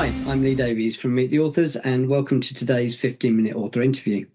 Hi, I'm Lee Davies from Meet the Authors, and welcome to today's 15-minute author interview.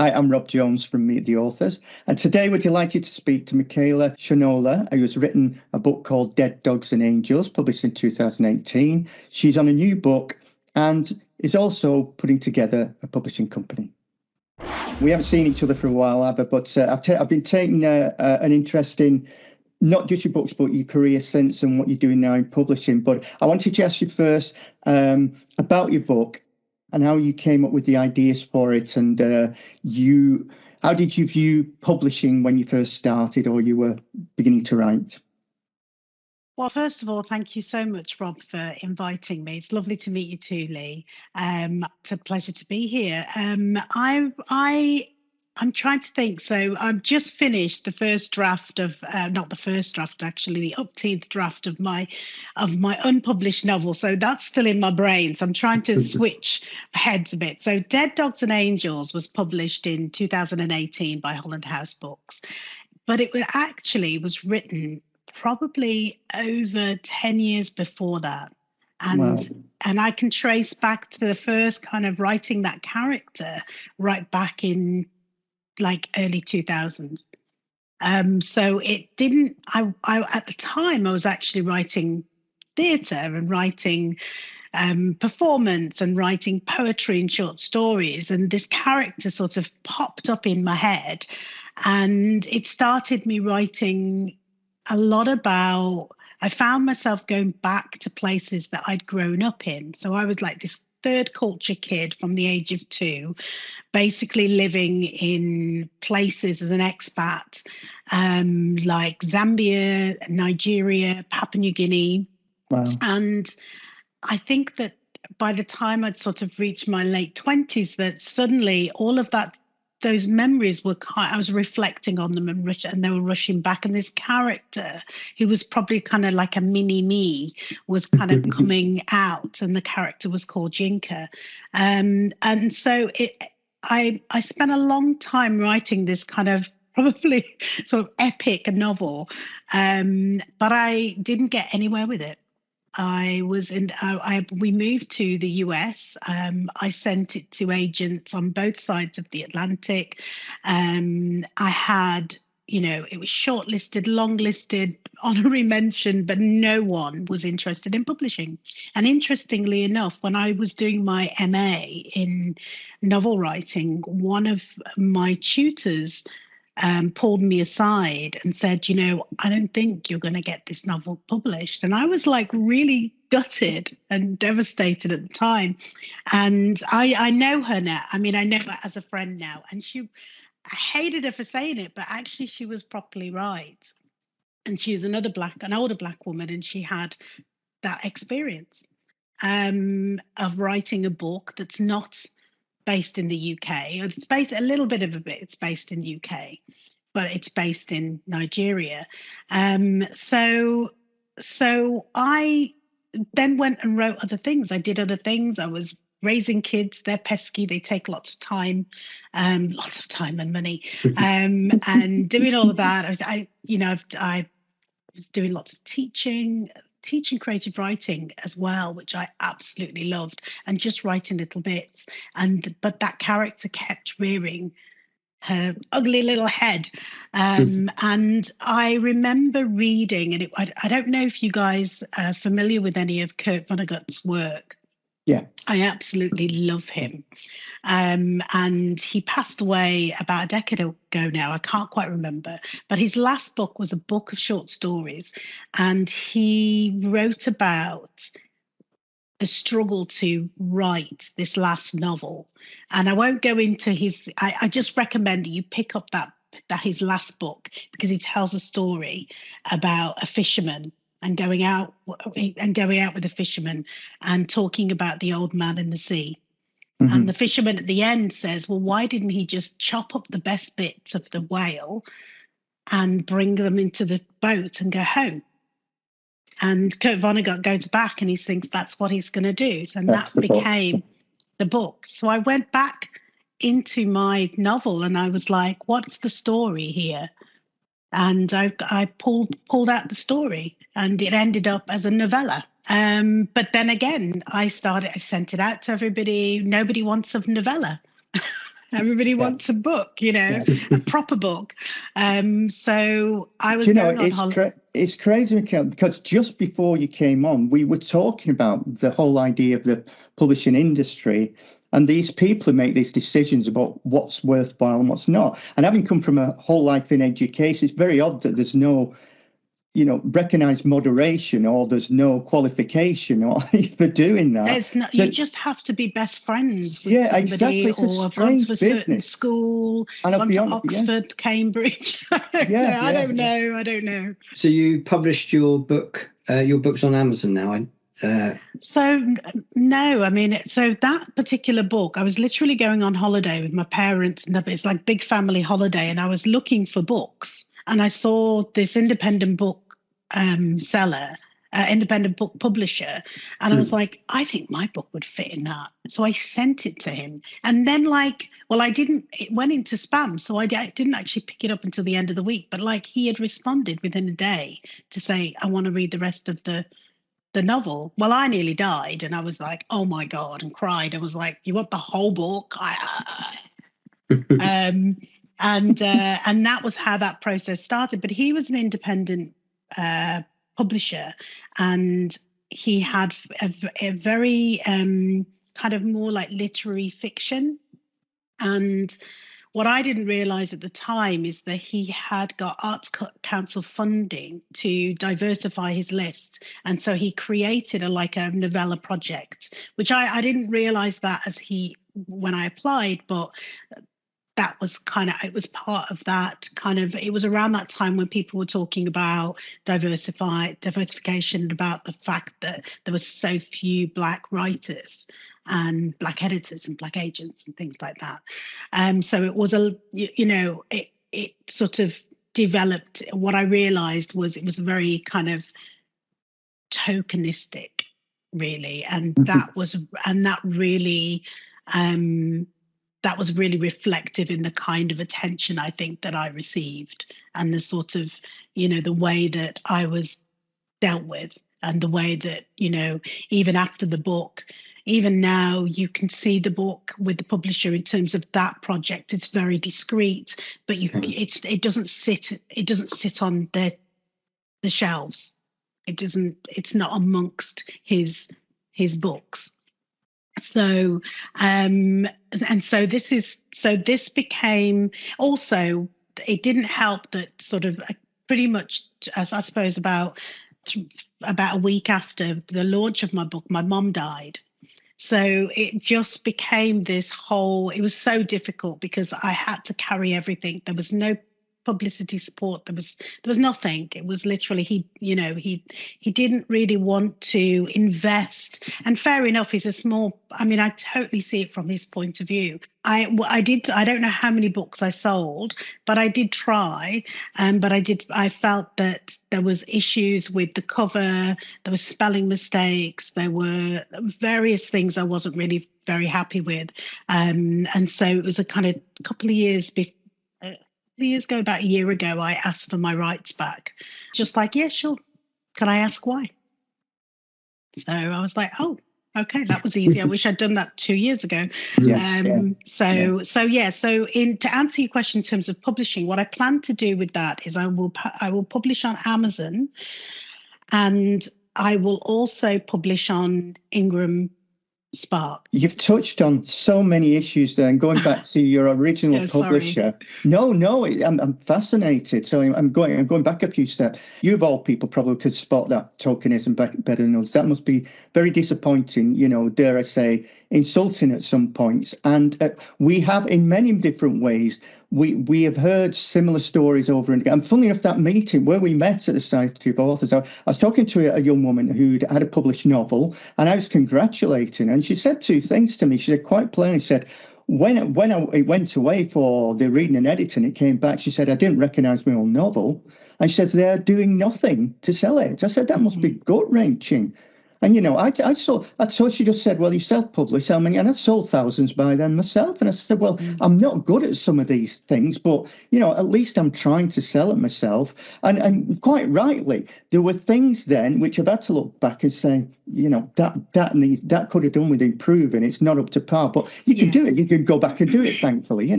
Hi, I'm Rob Jones from Meet the Authors, and today we're delighted to speak to Mickela Sonola, who has written a book called Dead Dogs and Angels, published in 2018. She's on a new book and is also putting together a publishing company. We haven't seen each other for a while, Abba, but I've been taking an interest in not just your books, but your career since and what you're doing now in publishing. But I wanted to ask you first about your book and how you came up with the ideas for it, and how did you view publishing when you first started or you were beginning to write? Well, first of all, thank you so much, Rob, for inviting me. It's lovely to meet you too, Lee. It's a pleasure to be here. I'm trying to think. So I've just finished the first draft of, not the first draft, actually, the upteenth draft of my unpublished novel. So that's still in my brain. So I'm trying to switch heads a bit. So Dead Dogs and Angels was published in 2018 by Holland House Books, but it was written probably over 10 years before that. And I can trace back to the first kind of writing that character right back in like early 2000s. So it didn't, I at the time I was actually writing theatre and writing performance and writing poetry and short stories. And this character sort of popped up in my head, and it started me writing a lot about, I found myself going back to places that I'd grown up in. So I was like this third culture kid from the age of 2, basically living in places as an expat, like Zambia, Nigeria, Papua New Guinea. Wow. And I think that by the time I'd sort of reached my late 20s, that suddenly all of that, those memories were I was reflecting on them and they were rushing back. And this character, who was probably kind of like a mini me, was kind of coming out, and the character was called Jinka. And so I spent a long time writing this kind of probably sort of epic novel, but I didn't get anywhere with it. We moved to the US. I sent it to agents on both sides of the Atlantic. I had, it was shortlisted, longlisted, honorary mention, but no one was interested in publishing. And interestingly enough, when I was doing my MA in novel writing, one of my tutors pulled me aside and said, I don't think you're going to get this novel published. And I was like really gutted and devastated at the time. And I know her now. I mean, I know her as a friend now. And I hated her for saying it, but actually she was properly right. And she was an older black woman, and she had that experience of writing a book that's not based in the UK. It's based it's based in UK, but it's based in Nigeria. So I then went and wrote other things. I did other things. I was raising kids. They're pesky. They take lots of time and money. And doing all of that, I was doing lots of teaching creative writing as well, which I absolutely loved, and just writing little bits. But that character kept rearing her ugly little head. And I remember reading, and I don't know if you guys are familiar with any of Kurt Vonnegut's work. Yeah, I absolutely love him. And he passed away about a decade ago now. I can't quite remember. But his last book was a book of short stories. And he wrote about the struggle to write this last novel. And I won't go into I just recommend that you pick up that his last book, because he tells a story about a fisherman and going out with a fisherman and talking about the old man in the sea. Mm-hmm. And the fisherman at the end says, well, why didn't he just chop up the best bits of the whale and bring them into the boat and go home? And Kurt Vonnegut goes back and he thinks that's what he's going to do. So that became the book. So I went back into my novel and I was like, what's the story here? And I pulled out the story, and it ended up as a novella. But then again, I sent it out to everybody. Nobody wants a novella. Everybody wants a book, a proper book. So I was going on holiday. It's crazy, Mickela, because just before you came on, we were talking about the whole idea of the publishing industry and these people who make these decisions about what's worthwhile and what's not. And having come from a whole life in education, it's very odd that there's no recognized moderation, or there's no qualification or for doing that. There's no, you just have to be best friends with somebody, exactly. It's or have gone to a certain school, gone to Oxford, Cambridge. I don't know. So you published your books on Amazon now. So no, so that particular book, I was literally going on holiday with my parents, and it's like big family holiday, and I was looking for books, and I saw this independent book independent book publisher, and I was like, I think my book would fit in that. So I sent it to him, and then it went into spam, so I didn't actually pick it up until the end of the week, but he had responded within a day to say, I want to read the rest of the novel. Well, I nearly died, and I was like, oh my God, and cried. I was like, you want the whole book? And that was how that process started. But he was an independent publisher, and he had a very kind of more like literary fiction. And what I didn't realize at the time is that he had got Arts Council funding to diversify his list. And so he created a novella project, which I didn't realize that when I applied, but that was it was part of that it was around that time when people were talking about diversification, and about the fact that there were so few Black writers and Black editors and Black agents and things like that. So it was it sort of developed. What I realized was it was very kind of tokenistic, really, and that was really reflective in the kind of attention I think that I received, and the sort of, the way that I was dealt with, and the way that, even after the book, even now you can see the book with the publisher in terms of that project. It's very discreet, but it doesn't sit on the shelves. It's not amongst his books. So this became also, it didn't help that sort of pretty much, as I suppose about a week after the launch of my book, my mom died. So it just became this whole, it was so difficult because I had to carry everything. There was no publicity support. There was nothing. It was literally, he didn't really want to invest. And fair enough, he's a small, I totally see it from his point of view. I don't know how many books I sold, but I did try. But I felt that there was issues with the cover, there was spelling mistakes, there were various things I wasn't really very happy with. And so it was a kind of couple of years ago, about a year ago, I asked for my rights back. Just yeah, sure. Can I ask why? So I was like, oh, okay, that was easy. I wish I'd done that 2 years ago. To answer your question in terms of publishing, what I plan to do with that is I will publish on Amazon, and I will also publish on Ingram Spark. You've touched on so many issues there, and going back to your original publisher. I'm fascinated. So I'm going back a few steps. You of all people probably could spot that tokenism better than us. That must be very disappointing, dare I say, insulting at some points. And we have, in many different ways, we have heard similar stories over and again. And funnily enough, that meeting where we met at the Society of Authors, I was talking to a young woman who'd had a published novel, and I was congratulating her. And she said two things to me. She said quite plainly, she said, when it went away for the reading and editing, it came back, she said, I didn't recognise my own novel. And she says, they're doing nothing to sell it. I said, that must be gut-wrenching. And, I thought she just said, well, you self-publish how many? And I sold thousands by then myself. And I said, well, I'm not good at some of these things, but, at least I'm trying to sell it myself. And quite rightly, there were things then which I've had to look back and say, that could have done with improving. It's not up to par, but you can do it. You can go back and do it, thankfully,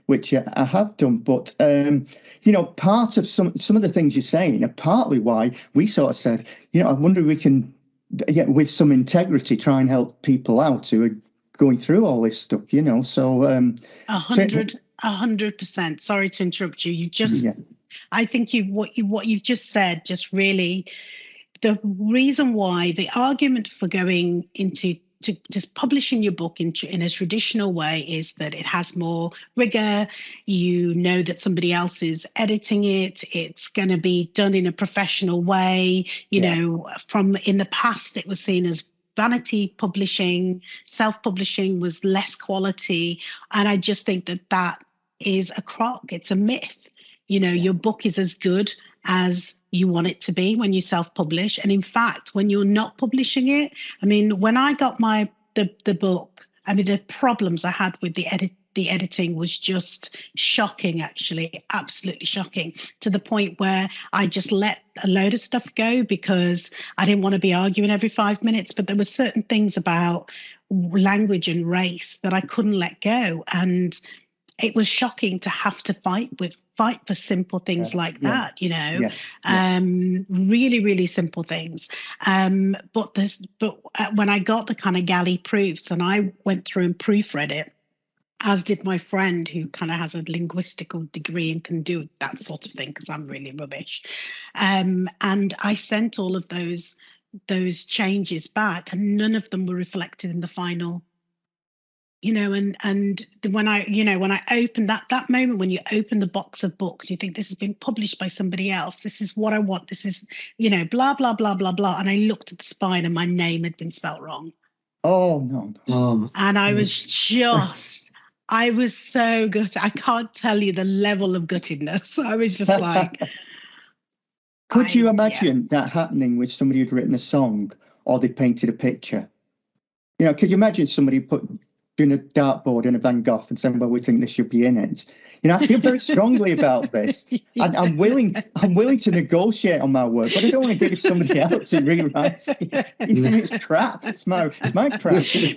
which I have done. But, part of some of the things you're saying are partly why we sort of said, I wonder if we can, with some integrity, try and help people out who are going through all this stuff, so 100%. Sorry to interrupt you. You just, I think what you've just said just really, the reason why, the argument for going into to just publishing your book in a traditional way is that it has more rigor. You know that somebody else is editing it. It's going to be done in a professional way. From in the past, it was seen as vanity publishing. Self-publishing was less quality. And I just think that is a crock. It's a myth. Your book is as good as you want it to be when you self-publish. And in fact, when you're not publishing it, when I got the book, the problems I had with the editing was just shocking, actually, absolutely shocking, to the point where I just let a load of stuff go because I didn't want to be arguing every 5 minutes. But there were certain things about language and race that I couldn't let go. And it was shocking to have to fight for simple things like that, really, really simple things. But when I got the kind of galley proofs and I went through and proofread it, as did my friend who kind of has a linguistical degree and can do that sort of thing because I'm really rubbish. And I sent all of those changes back, and none of them were reflected in the final. And when I opened that moment when you open the box of books, you think this has been published by somebody else. This is what I want. This is, blah, blah, blah, blah, blah. And I looked at the spine and my name had been spelt wrong. Oh, no. And I was I was so gutted. I can't tell you the level of guttedness. I was just like. Could you imagine that happening with somebody who'd written a song or they painted a picture? Could you imagine somebody doing a dartboard and a Van Gogh and saying, well, we think this should be in it. I feel very strongly about this. And I'm willing to negotiate on my work, but I don't want to give it to somebody else who rewrites it. It's crap. It's my crap.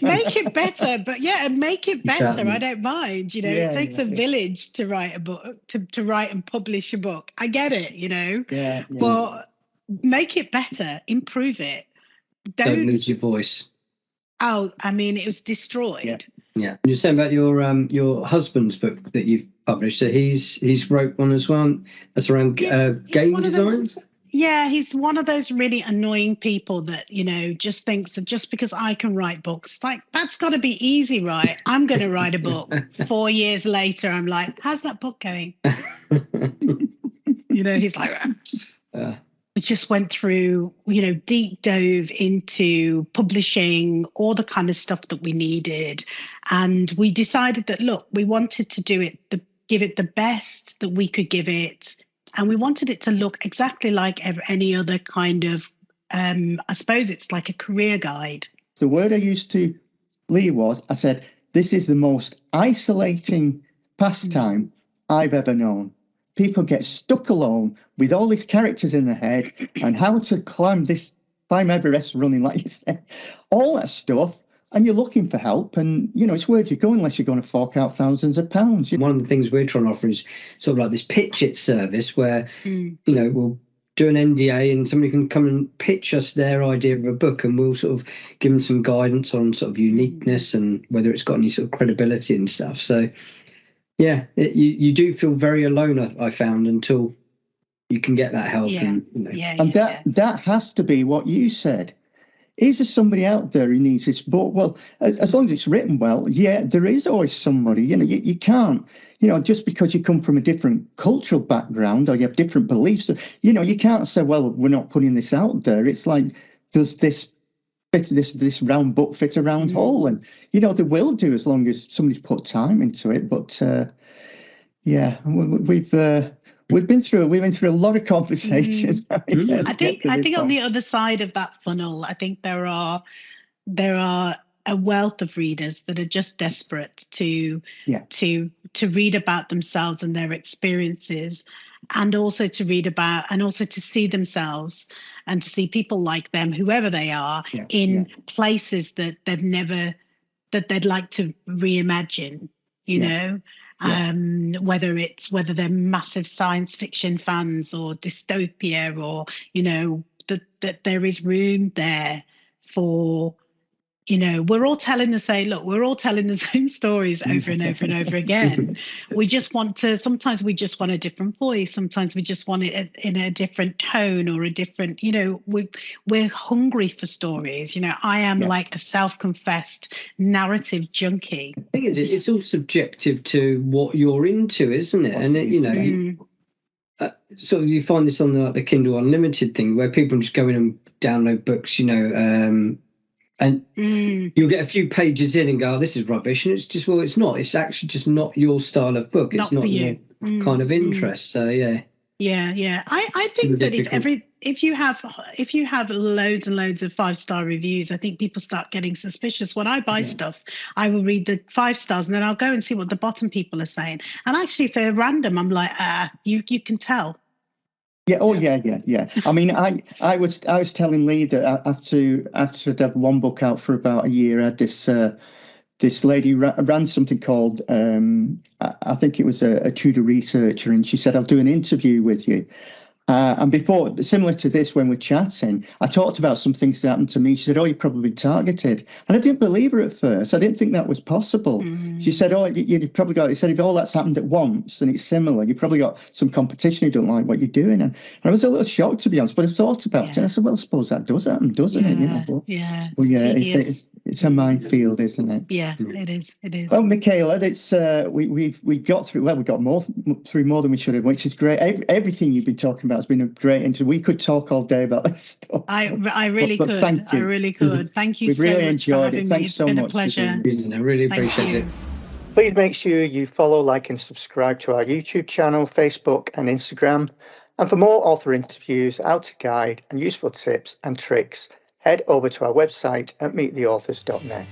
Make it better, but make it better. Exactly. I don't mind. It takes a village to write a book, to write and publish a book. I get it, Yeah. But make it better, improve it. Don't lose your voice. Oh, it was destroyed. Yeah. You're saying about your husband's book that you've published. So he's wrote one as well. That's around game designs. He's one of those really annoying people that just thinks that just because I can write books, like that's got to be easy, right? I'm going to write a book. 4 years later, I'm like, how's that book going? He's like. We just went through, deep dove into publishing all the kind of stuff that we needed. And we decided that, look, we wanted to give it the best that we could give it. And we wanted it to look exactly like any other kind of, I suppose it's like a career guide. The word I used to Lee I said, this is the most isolating pastime I've ever known. People get stuck alone with all these characters in their head and how to climb Everest running, like you said, all that stuff. And you're looking for help. And, it's where you go unless you're going to fork out thousands of pounds. One of the things we're trying to offer is sort of like this pitch it service where, we'll do an NDA and somebody can come and pitch us their idea of a book and we'll sort of give them some guidance on sort of uniqueness and whether it's got any sort of credibility and stuff. So, yeah, you do feel very alone, I found, until you can get that help. Yeah. And that has to be what you said. Is there somebody out there who needs this book? Well, as long as it's written well, there is always somebody. You can't, just because you come from a different cultural background or you have different beliefs, you can't say, well, we're not putting this out there. It's like, does this round book fit a round hole? And they will do as long as somebody's put time into it. But We've been through a lot of conversations. I think on the other side of that funnel, I think there are a wealth of readers that are just desperate to read about themselves and their experiences, and also to read about and also to see themselves and to see people like them, whoever they are, in places that they'd like to reimagine, you know. Whether they're massive science fiction fans or dystopia, or, you know, that there is room there for, you know, we're all telling the same stories over and over and over again. Sometimes we just want a different voice. Sometimes we just want it in a different tone or a different, you know, we're hungry for stories. You know, I am like a self-confessed narrative junkie. I think it's all subjective to what you're into, isn't it? And you know, so you find this on the Kindle Unlimited thing, where people just go in and download books, you know, and you'll get a few pages in and go, oh, this is rubbish. And it's just, well, it's not. It's actually just not your style of book. It's not your kind of interest. So, yeah. Yeah. I think that if you have loads and loads of 5-star reviews, I think people start getting suspicious. When I buy stuff, I will read the 5 stars and then I'll go and see what the bottom people are saying. And actually, if they're random, I'm like, you can tell. Yeah. Oh, yeah. I mean, I was telling Lee that after I'd had one book out for about a year, I had this lady ran something called I think it was a Tudor researcher, and she said, I'll do an interview with you. And before, similar to this, when we're chatting, I talked about some things that happened to me. She said, oh, you're probably targeted. And I didn't believe her at first. I didn't think that was possible. She said, oh, you probably got, he said, if all that's happened at once and it's similar, you probably got some competition who don't like what you're doing. And I was a little shocked, to be honest, but I've thought about it. And I said, well, I suppose that does happen, doesn't it? You know, it's a minefield, isn't it? Yeah, it is. Well, Mickela, we've got through, we got through more than we should have, which is great. Everything you've been talking about has been a great interview. We could talk all day about this stuff. I really could. Thank you. I really could. Thank you. We've so really much enjoyed it. Thanks so much. It's been a pleasure. I really appreciate it. Please make sure you follow, like, and subscribe to our YouTube channel, Facebook, and Instagram. And for more author interviews, how-to guide, and useful tips and tricks, head over to our website at meettheauthors.net.